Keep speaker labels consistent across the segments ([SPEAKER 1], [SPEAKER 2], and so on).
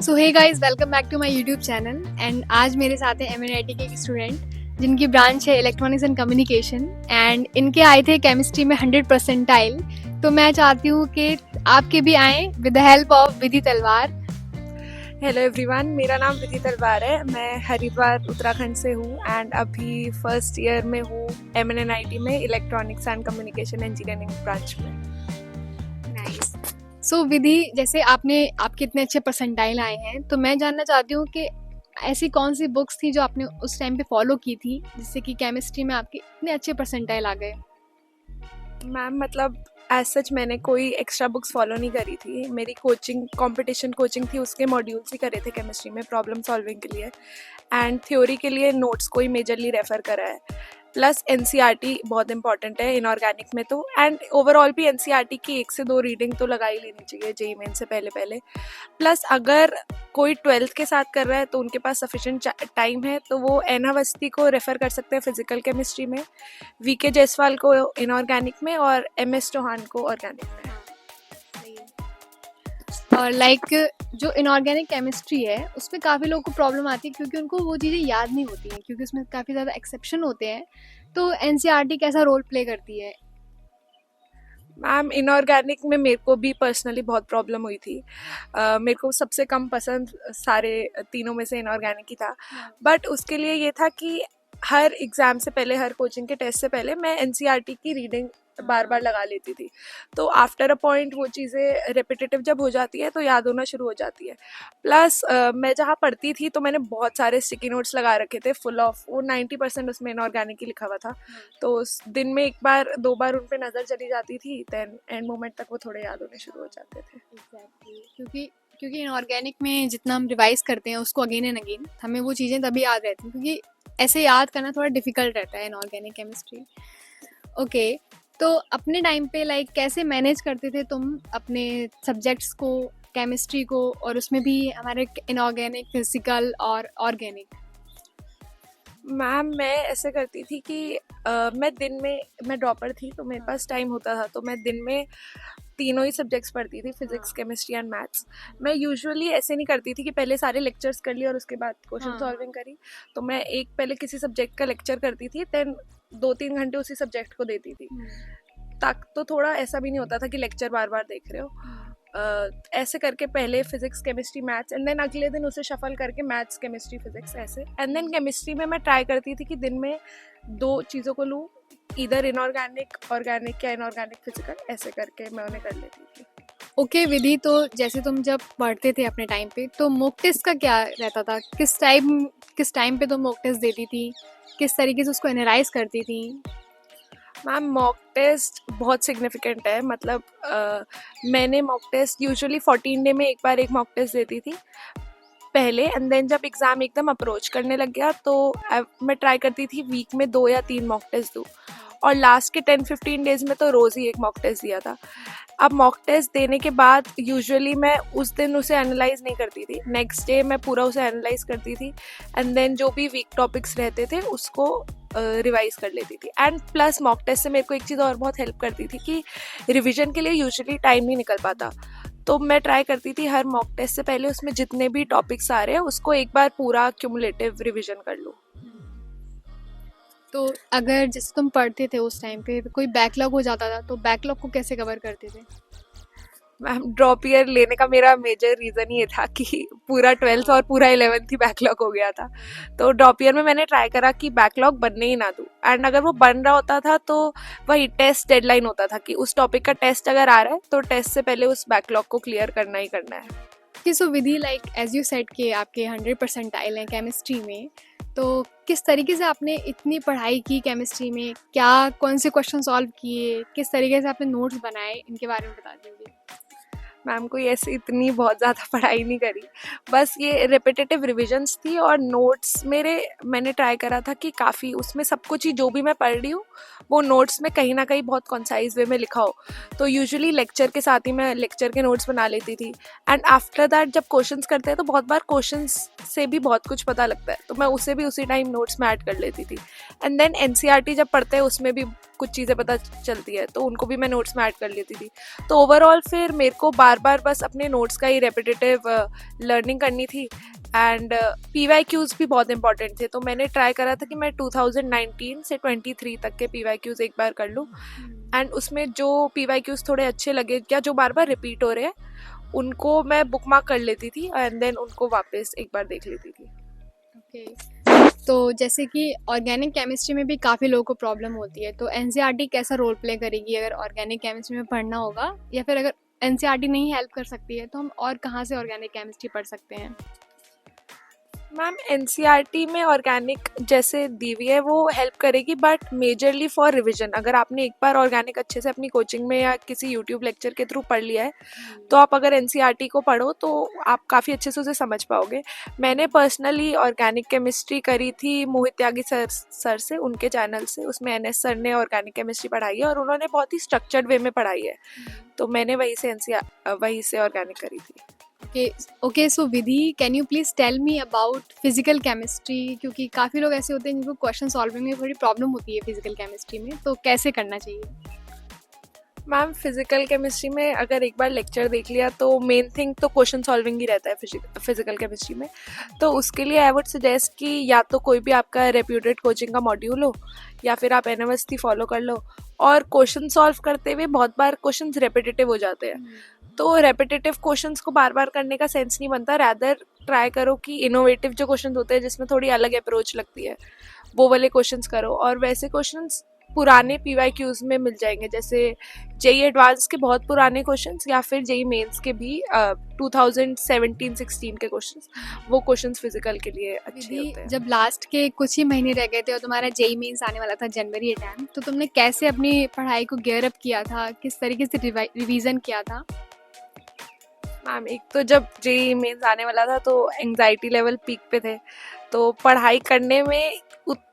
[SPEAKER 1] So hey guys, welcome back to my YouTube channel. And आज मेरे साथ है MNIT के एक स्टूडेंट जिनकी ब्रांच है इलेक्ट्रॉनिक्स एंड कम्युनिकेशन, एंड इनके आए थे केमिस्ट्री में 100 परसेंटाइल। तो मैं चाहती हूँ कि आपके भी आए विद द हेल्प ऑफ विधि तलवार।
[SPEAKER 2] हेलो एवरीवन, मेरा नाम विधि तलवार है। मैं हरिद्वार उत्तराखंड से हूँ एंड अभी फर्स्ट ईयर में हूँ MNIT में electronics and communication engineering branch में।
[SPEAKER 1] नाइस। सो विधि, जैसे आपके इतने अच्छे परसेंटाइल आए हैं, तो मैं जानना चाहती हूँ कि ऐसी कौन सी बुक्स थी जो आपने उस टाइम पे फॉलो की थी जिससे कि केमिस्ट्री में आपके इतने अच्छे परसेंटाइल आ गए।
[SPEAKER 2] मैम मतलब एज सच मैंने कोई एक्स्ट्रा बुक्स फॉलो नहीं करी थी। मेरी कंपटीशन कोचिंग थी, उसके मॉड्यूल्स ही करे थे केमिस्ट्री में प्रॉब्लम सॉल्विंग के लिए, एंड थ्योरी के लिए नोट्स को ही मेजरली रेफ़र करा है। प्लस NCERT बहुत इंपॉर्टेंट है इनऑर्गेनिक में तो, एंड ओवरऑल भी NCERT की 1 से 2 रीडिंग तो लगा ही लेनी चाहिए JEE मेन से पहले। प्लस अगर कोई 12th के साथ कर रहा है तो उनके पास सफिशेंट टाइम है, तो वो एन अवस्थी को रेफ़र कर सकते हैं फिजिकल केमिस्ट्री में, VK जायसवाल को इनऑर्गेनिक में और MS चौहान को ऑर्गेनिक में।
[SPEAKER 1] और जो इनऑर्गेनिक केमिस्ट्री है उसमें काफ़ी लोगों को प्रॉब्लम आती है क्योंकि उनको वो चीज़ें याद नहीं होती हैं, क्योंकि उसमें काफ़ी ज़्यादा एक्सेप्शन होते हैं। तो NCERT कैसा रोल प्ले करती है?
[SPEAKER 2] मैम इनऑर्गेनिक में मेरे को भी पर्सनली बहुत प्रॉब्लम हुई थी। मेरे को सबसे कम पसंद सारे तीनों में से इनऑर्गेनिक ही था, बट उसके लिए ये था कि हर एग्ज़ाम से पहले, हर कोचिंग के टेस्ट से पहले मैं NCERT की रीडिंग बार बार लगा लेती थी। तो आफ्टर अ पॉइंट वो चीज़ें रिपीटेटिव जब हो जाती है तो याद होना शुरू हो जाती है। प्लस मैं जहाँ पढ़ती थी तो मैंने बहुत सारे स्टिकी नोट्स लगा रखे थे फुल ऑफ, वो 90% उसमें इनऑर्गेनिक ही लिखा हुआ था। तो उस दिन में 1 बार 2 बार उन पे नज़र चली जाती थी, देन एंड मोमेंट तक वो थोड़े याद होने शुरू हो जाते थे।
[SPEAKER 1] क्योंकि इनऑर्गेनिक में जितना हम रिवाइज करते हैं उसको अगेन एंड अगेन, हमें वो चीज़ें तभी याद रहती हैं, क्योंकि ऐसे याद करना थोड़ा डिफिकल्ट रहता है इनऑर्गेनिक केमिस्ट्री। ओके, तो अपने टाइम पे कैसे मैनेज करते थे तुम अपने सब्जेक्ट्स को, केमिस्ट्री को, और उसमें भी हमारे इनऑर्गेनिक, फिजिकल और ऑर्गेनिक?
[SPEAKER 2] मैम मैं ऐसे करती थी कि मैं ड्रॉपर थी, तो मेरे पास टाइम होता था, तो मैं दिन में तीनों ही सब्जेक्ट्स पढ़ती थी, फिजिक्स, केमिस्ट्री एंड मैथ्स। मैं यूजुअली ऐसे नहीं करती थी कि पहले सारे लेक्चर्स कर लिए और उसके बाद क्वेश्चन सॉल्विंग करी। तो मैं पहले किसी सब्जेक्ट का लेक्चर करती थी, देन 2-3 घंटे उसी सब्जेक्ट को देती थी। तक तो थोड़ा ऐसा भी नहीं होता था कि लेक्चर बार बार देख रहे हो। ऐसे करके पहले physics, chemistry, maths, and then अगले दिन उसे शफल करके मैथ्स, केमिस्ट्री, फिजिक्स, ऐसे। एंड देन केमिस्ट्री में मैं ट्राई करती थी कि दिन में 2 चीज़ों को लूँ, इधर इनऑर्गेनिक, ऑर्गेनिक या इनऑर्गेनिक, फिजिकल, ऐसे करके मैं उन्हें कर लेती थी।
[SPEAKER 1] ओके विधि, तो जैसे तुम जब पढ़ते थे अपने टाइम पे, तो मॉक टेस्ट का क्या रहता था? किस टाइम पे तुम मॉक टेस्ट देती थी? किस तरीके से उसको एनालाइज करती थी?
[SPEAKER 2] मैम मॉक टेस्ट बहुत सिग्निफिकेंट है। मतलब मैंने मॉक टेस्ट यूजुअली 14 डे में एक बार एक मॉक टेस्ट देती थी पहले, एंड देन जब एग्ज़ाम एकदम अप्रोच करने लग गया तो मैं ट्राई करती थी वीक में 2 या 3 मॉक टेस्ट दूँ, और लास्ट के 10-15 डेज़ में तो रोज़ ही एक मॉक टेस्ट दिया था। अब मॉक टेस्ट देने के बाद यूजुअली मैं उस दिन उसे एनालाइज नहीं करती थी, नेक्स्ट डे मैं पूरा उसे एनालाइज करती थी, एंड देन जो भी वीक टॉपिक्स रहते थे उसको रिवाइज कर लेती थी। एंड प्लस मॉक टेस्ट से मेरे को एक चीज़ और बहुत हेल्प करती थी कि रिविजन के लिए यूजुअली टाइम नहीं निकल पाता, तो मैं ट्राई करती थी हर मॉक टेस्ट से पहले उसमें जितने भी टॉपिक्स आ रहे हैं उसको एक बार पूरा क्यूमुलेटिव रिविजन कर लूँ।
[SPEAKER 1] तो अगर जैसे तुम पढ़ते थे उस टाइम पे कोई बैकलॉग हो जाता था, तो बैकलॉग को कैसे कवर करते थे?
[SPEAKER 2] मैम ड्रॉप ईयर लेने का मेरा मेजर रीज़न ये था कि पूरा 12th और पूरा 11th ही बैकलॉग हो गया था। तो ड्रॉप ईयर में मैंने ट्राई करा कि बैकलॉग बनने ही ना दूँ, एंड अगर वो बन रहा होता था तो वही टेस्ट डेडलाइन होता था कि उस टॉपिक का टेस्ट अगर आ रहा है तो टेस्ट से पहले उस बैकलॉग को क्लियर करना ही करना है।
[SPEAKER 1] कि सो विधि, एज यू सेड कि आपके 100 परसेंटाइल हैं केमिस्ट्री में, तो किस तरीके से आपने इतनी पढ़ाई की केमिस्ट्री में? कौन से क्वेश्चन सॉल्व किए? किस तरीके से आपने नोट्स बनाए? इनके बारे में बता दीजिए।
[SPEAKER 2] मैम कोई ऐसी इतनी बहुत ज़्यादा पढ़ाई नहीं करी, बस ये रिपीटेटिव रिविजन्स थी, और नोट्स मैंने ट्राई करा था कि काफ़ी उसमें सब कुछ ही जो भी मैं पढ़ रही हूँ वो नोट्स में कहीं ना कहीं बहुत कॉन्साइज वे में लिखा हो। तो यूजुअली लेक्चर के साथ ही मैं लेक्चर के नोट्स बना लेती थी, एंड आफ्टर दैट जब क्वेश्चंस करते हैं तो बहुत बार क्वेश्चंस से भी बहुत कुछ पता लगता है, तो मैं उसे भी उसी टाइम नोट्स में ऐड कर लेती थी। एंड देन NCERT जब पढ़ते हैं उसमें भी कुछ चीज़ें पता चलती है, तो उनको भी मैं नोट्स में ऐड कर लेती थी। तो ओवरऑल फिर मेरे को बार बार बार बस अपने नोट्स का ही रेपिटेटिव लर्निंग करनी थी। एंड PYQs भी बहुत इंपॉर्टेंट थे, तो मैंने ट्राई करा था कि मैं 2019 से 23 तक के PYQs एक बार कर लूँ। एंड उसमें जो PYQs थोड़े अच्छे लगे या जो बार बार रिपीट हो रहे हैं उनको मैं बुक मार्क कर लेती थी एंड देन उनको वापस एक बार देख लेती थी।
[SPEAKER 1] ओके, तो जैसे कि ऑर्गेनिक केमिस्ट्री में भी काफ़ी लोगों को प्रॉब्लम होती है, तो एनसीईआरटी कैसा रोल प्ले करेगी अगर ऑर्गेनिक केमिस्ट्री में पढ़ना होगा, या फिर अगर एनसीईआरटी नहीं हेल्प कर सकती है तो हम और कहाँ से ऑर्गेनिक केमिस्ट्री पढ़ सकते हैं?
[SPEAKER 2] मैम NCERT में ऑर्गेनिक जैसे दी हुई है वो हेल्प करेगी, बट मेजरली फॉर रिवीजन। अगर आपने एक बार ऑर्गेनिक अच्छे से अपनी कोचिंग में या किसी यूट्यूब लेक्चर के थ्रू पढ़ लिया है तो आप अगर NCERT को पढ़ो तो आप काफ़ी अच्छे से उसे समझ पाओगे। मैंने पर्सनली ऑर्गेनिक केमिस्ट्री करी थी मोहित त्यागी सर से, उनके चैनल से। उसमें NS सर ने ऑर्गेनिक केमिस्ट्री पढ़ाई है और उन्होंने बहुत ही स्ट्रक्चर्ड वे में पढ़ाई है, तो मैंने वहीं से ऑर्गेनिक करी थी।
[SPEAKER 1] Okay, so Vidhi, can you please tell me about physical chemistry, क्योंकि काफ़ी लोग ऐसे होते हैं जिनको क्वेश्चन सॉल्विंग में थोड़ी प्रॉब्लम होती है फिजिकल केमिस्ट्री में, तो कैसे करना चाहिए?
[SPEAKER 2] मैम फिजिकल केमिस्ट्री में अगर एक बार लेक्चर देख लिया तो मेन थिंग तो क्वेश्चन सॉल्विंग ही रहता है फिजिकल केमिस्ट्री में। तो उसके लिए आई वुड सजेस्ट कि या तो कोई भी आपका रेप्यूटेड कोचिंग का मॉड्यूल हो या फिर आप NMST फॉलो कर लो। और क्वेश्चन सॉल्व करते हुए बहुत बार क्वेश्चंस रेपिटेटिव हो जाते हैं, तो रेपिटेटिव क्वेश्चंस को बार बार करने का सेंस नहीं बनता। रैदर ट्राई करो कि इनोवेटिव जो क्वेश्चंस होते हैं जिसमें थोड़ी अलग अप्रोच लगती है वो वाले क्वेश्चंस करो। और वैसे क्वेश्चंस पुराने PYQs में मिल जाएंगे, जैसे JEE एडवांस के बहुत पुराने क्वेश्चंस या फिर JEE मेंस के भी 2017-16 के क्वेश्चंस, वो क्वेश्चंस फिजिकल के लिए अच्छे होते हैं।
[SPEAKER 1] जब लास्ट के कुछ ही महीने रह गए थे और तुम्हारा JEE मेंस आने वाला था जनवरी टाइम, तो तुमने कैसे अपनी पढ़ाई को गियर अप किया था, किस तरीके से रिवीजन किया था?
[SPEAKER 2] मैम एक तो जब JEE मेंस आने वाला था तो एंजाइटी लेवल पीक पे थे, तो पढ़ाई करने में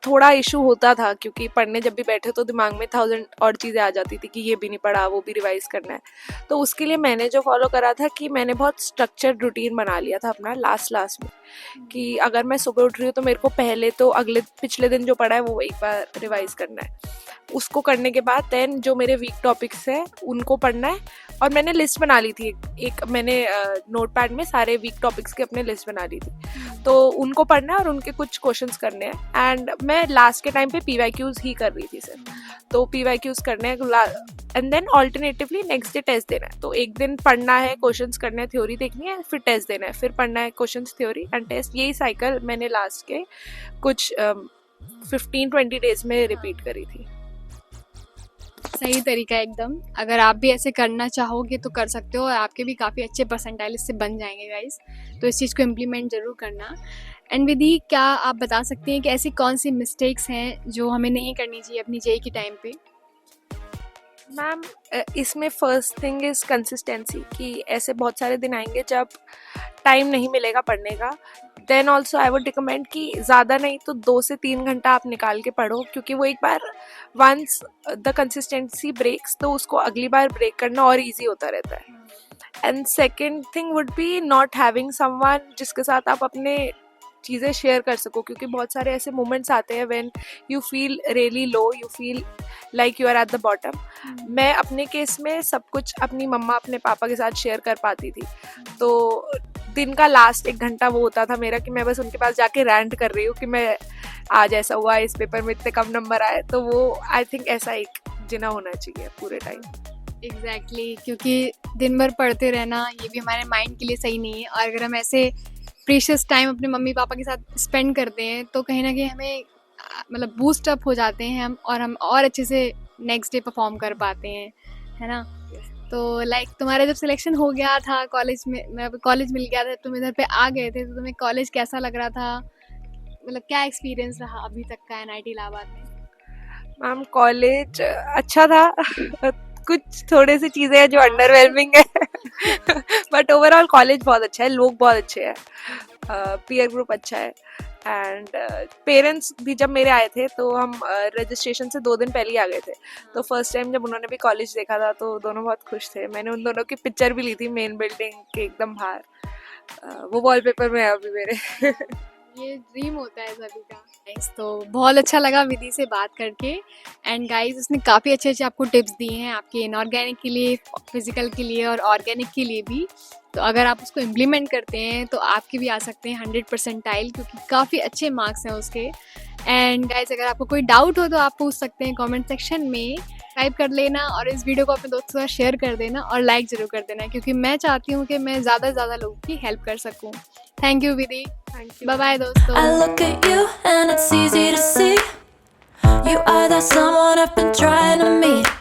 [SPEAKER 2] थोड़ा इशू होता था, क्योंकि पढ़ने जब भी बैठे तो दिमाग में 1000 और चीज़ें आ जाती थी कि ये भी नहीं पढ़ा, वो भी रिवाइज करना है। तो उसके लिए मैंने जो फॉलो करा था कि मैंने बहुत स्ट्रक्चर्ड रूटीन बना लिया था अपना लास्ट में, कि अगर मैं सुबह उठ रही हूँ तो मेरे को पहले तो पिछले दिन जो पढ़ा है वो एक बार रिवाइज करना है। उसको करने के बाद देन जो मेरे वीक टॉपिक्स हैं उनको पढ़ना है। और मैंने लिस्ट बना ली थी, एक मैंने नोटपैड में सारे वीक टॉपिक्स की अपने लिस्ट बना ली थी, तो उनको पढ़ना है और उनके कुछ क्वेश्चंस करने हैं। एंड मैं लास्ट के टाइम पे PYQs ही कर रही थी सिर्फ, तो PYQs करने हैं and then alternatively next day test देना है। तो एक दिन पढ़ना है, क्वेश्चंस करने हैं, थ्योरी देखनी है, फिर टेस्ट देना है, फिर पढ़ना है, क्वेश्चंस, थ्योरी एंड टेस्ट। यही साइकिल मैंने लास्ट के कुछ 15-20 डेज में रिपीट करी थी।
[SPEAKER 1] सही तरीका है एकदम। अगर आप भी ऐसे करना चाहोगे तो कर सकते हो और आपके भी काफ़ी अच्छे परसेंटाइल इससे बन जाएंगे गाइस, तो इस चीज़ को इम्प्लीमेंट ज़रूर करना। एंड विधि, क्या आप बता सकते हैं कि ऐसी कौन सी मिस्टेक्स हैं जो हमें नहीं करनी चाहिए अपनी JEE के टाइम पे?
[SPEAKER 2] मैम इसमें फर्स्ट थिंग इज़ कंसिस्टेंसी, कि ऐसे बहुत सारे दिन आएंगे जब टाइम नहीं मिलेगा पढ़ने का। Then also I would recommend कि ज़्यादा नहीं तो 2 से 3 घंटा आप निकाल के पढ़ो, क्योंकि वो एक बार वंस द कंसिस्टेंसी ब्रेक्स तो उसको अगली बार ब्रेक करना और ईजी होता रहता है। And second thing would be not having someone जिसके साथ आप अपने चीज़ें शेयर कर सको, क्योंकि बहुत सारे ऐसे मोमेंट्स आते हैं when you feel really low, you feel like you are at the bottom. मैं अपने केस में सब कुछ अपनी मम्मा अपने पापा के साथ शेयर कर पाती थी, तो दिन का लास्ट 1 घंटा वो होता था मेरा कि मैं बस उनके पास जाके रैंट कर रही हूँ कि मैं आज ऐसा हुआ, इस पेपर में इतने कम नंबर आए। तो वो आई थिंक ऐसा एक जिना होना चाहिए पूरे टाइम।
[SPEAKER 1] एग्जैक्टली, क्योंकि दिन भर पढ़ते रहना ये भी हमारे माइंड के लिए सही नहीं है, और अगर हम ऐसे प्रीशियस टाइम अपने मम्मी पापा के साथ स्पेंड करते हैं तो कहीं ना कहीं हमें मतलब बूस्ट अप हो जाते हैं हम और अच्छे से नेक्स्ट डे परफॉर्म कर पाते हैं, है ना? तो लाइक तुम्हारा जब सिलेक्शन हो गया था कॉलेज में, कॉलेज मिल गया था, तुम इधर पे आ गए थे, तो तुम्हें कॉलेज कैसा लग रहा था? मतलब क्या एक्सपीरियंस रहा अभी तक का NIT इलाहाबाद में?
[SPEAKER 2] मैम कॉलेज अच्छा था कुछ थोड़े सी चीज़ें हैं जो अंडरवेलमिंग है बट ओवरऑल कॉलेज बहुत अच्छा है, लोग बहुत अच्छे हैं, पीयर ग्रुप अच्छा है। एंड पेरेंट्स भी जब मेरे आए थे तो हम रजिस्ट्रेशन से 2 दिन पहले ही आ गए थे, तो फर्स्ट टाइम जब उन्होंने भी कॉलेज देखा था तो दोनों बहुत खुश थे। मैंने उन दोनों की पिक्चर भी ली थी मेन बिल्डिंग के एकदम बाहर, वो वॉलपेपर में है अभी मेरे
[SPEAKER 1] ये ड्रीम होता है सभी का। Guys, तो बहुत अच्छा लगा विधि से बात करके। एंड गाइस उसने काफ़ी अच्छे अच्छे आपको टिप्स दिए हैं आपके इनऑर्गेनिक के लिए, फिजिकल के लिए और ऑर्गेनिक के लिए भी। तो अगर आप उसको इम्प्लीमेंट करते हैं तो आपके भी आ सकते हैं 100% क्योंकि काफ़ी अच्छे मार्क्स हैं उसके। एंड गाइस अगर आपको कोई डाउट हो तो आप पूछ सकते हैं कमेंट सेक्शन में, टाइप कर लेना और इस वीडियो को अपने दोस्तों के साथ शेयर कर देना और लाइक ज़रूर कर देना क्योंकि मैं चाहती हूँ कि मैं ज़्यादा से ज़्यादा लोगों की हेल्प कर सकूँ। Thank you Vidhi,
[SPEAKER 2] thank you.
[SPEAKER 1] Bye bye दोस्तों।
[SPEAKER 3] I look at you and it's easy to see you are that someone I've been trying to meet.